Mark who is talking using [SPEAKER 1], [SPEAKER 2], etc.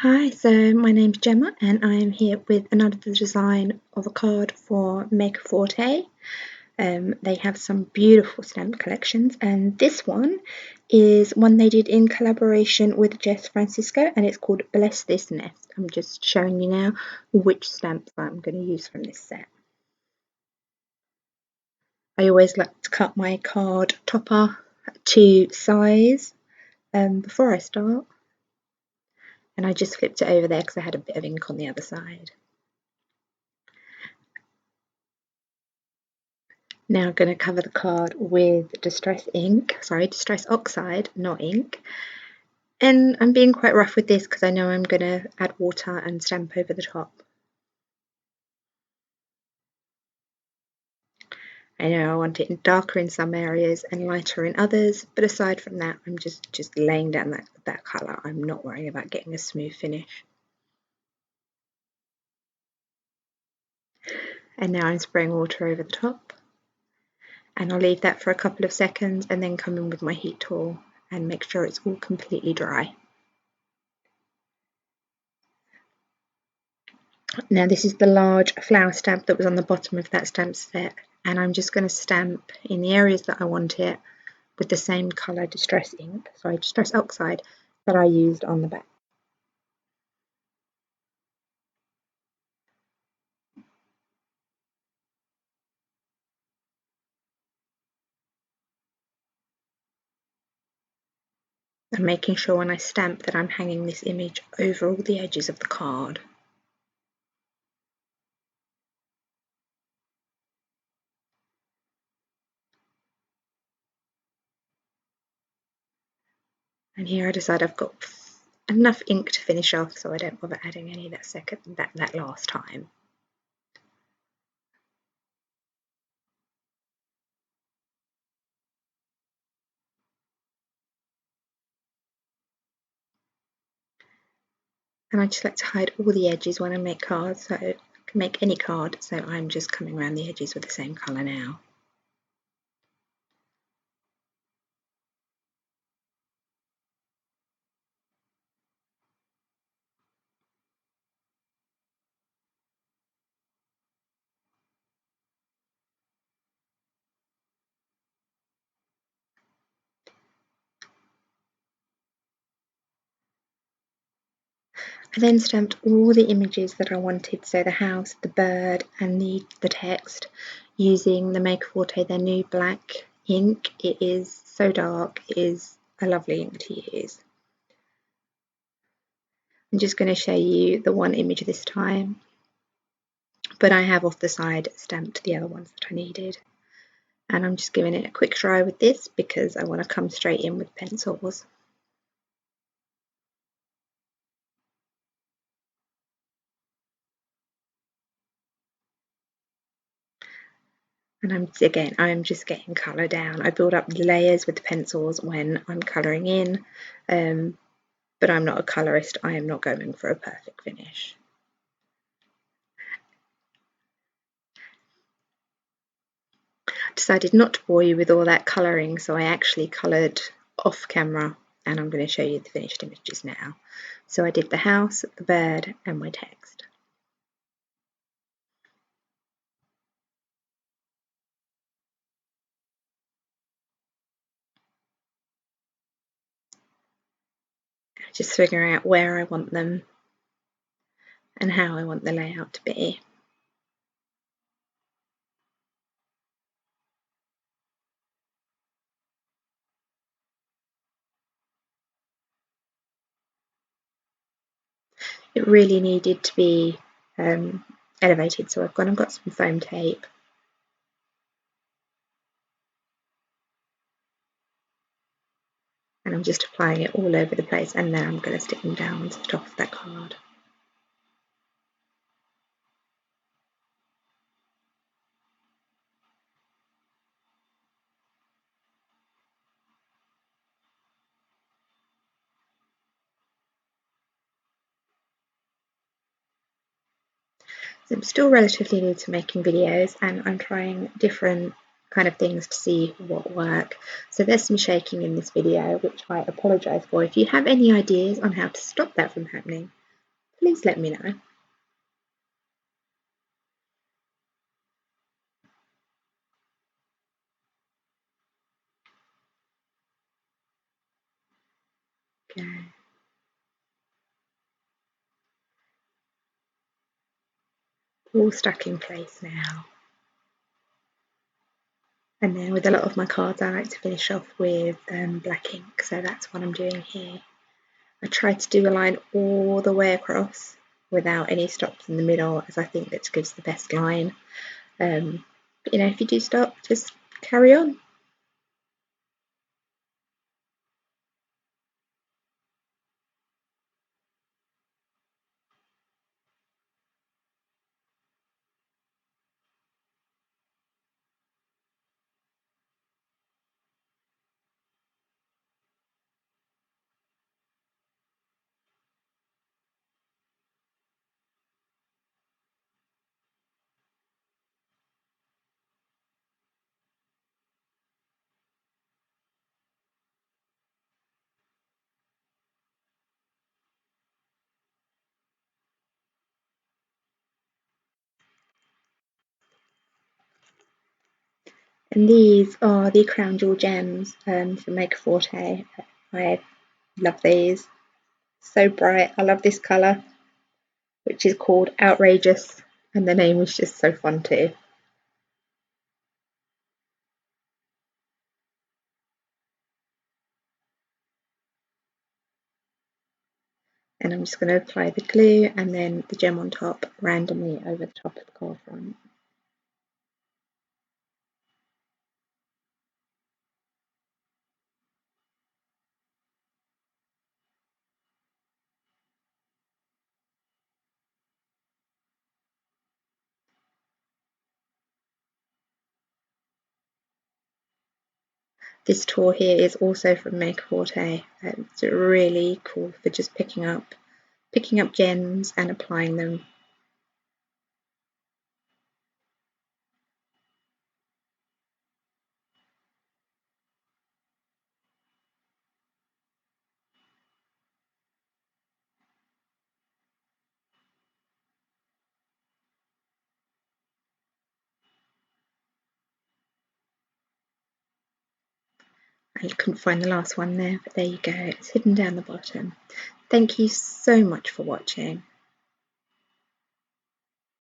[SPEAKER 1] Hi, so my name's Gemma and I'm here with another design of a card for Marker Forte. They have some beautiful stamp collections, and this one is one they did in collaboration with Jess Francisco, and it's called Bless This Nest. I'm just showing you now which stamps I'm going to use from this set. I always like to cut my card topper to size before I start, and I just flipped it over there because I had a bit of ink on the other side. Now I'm going to cover the card with Distress Oxide, not ink. And I'm being quite rough with this because I know I'm going to add water and stamp over the top. I know I want it darker in some areas and lighter in others, but aside from that, I'm just laying down that colour. I'm not worrying about getting a smooth finish. And now I'm spraying water over the top. And I'll leave that for a couple of seconds and then come in with my heat tool and make sure it's all completely dry. Now this is the large flower stamp that was on the bottom of that stamp set, and I'm just going to stamp in the areas that I want it with the same colour Distress Oxide that I used on the back. I'm making sure when I stamp that I'm hanging this image over all the edges of the card. And here I decide I've got enough ink to finish off, so I don't bother adding any that last time. And I just like to hide all the edges when I make cards, so I can make any card, so I'm just coming around the edges with the same colour now. I then stamped all the images that I wanted, so the house, the bird and the text, using the Marker Forte, their new black ink. It is so dark, it is a lovely ink to use. I'm just going to show you the one image this time, but I have off the side stamped the other ones that I needed. And I'm just giving it a quick dry with this because I want to come straight in with pencils. And I'm just getting colour down. I build up the layers with the pencils when I'm colouring in, but I'm not a colourist. I am not going for a perfect finish. I decided not to bore you with all that colouring, so I actually coloured off camera, and I'm going to show you the finished images now. So I did the house, the bird and my text. Just figuring out where I want them and how I want the layout to be. It really needed to be elevated, so I've gone and got some foam tape. And I'm just applying it all over the place, and then I'm going to stick them down onto the top of that card. So I'm still relatively new to making videos, and I'm trying different kind of things to see what work. So there's some shaking in this video, which I apologise for. If you have any ideas on how to stop that from happening, please let me know. Okay. All stuck in place now. And then with a lot of my cards, I like to finish off with black ink, so that's what I'm doing here. I try to do a line all the way across without any stops in the middle, as I think that gives the best line. But if you do stop, just carry on. And these are the Crown Jewel gems from Marker Forte. I love these. So bright. I love this colour, which is called Outrageous, and the name is just so fun too. And I'm just going to apply the glue and then the gem on top randomly over the top of the card front. This tool here is also from Marker Forte. It's really cool for just picking up gems and applying them. I couldn't find the last one there, but there you go. It's hidden down the bottom. Thank you so much for watching.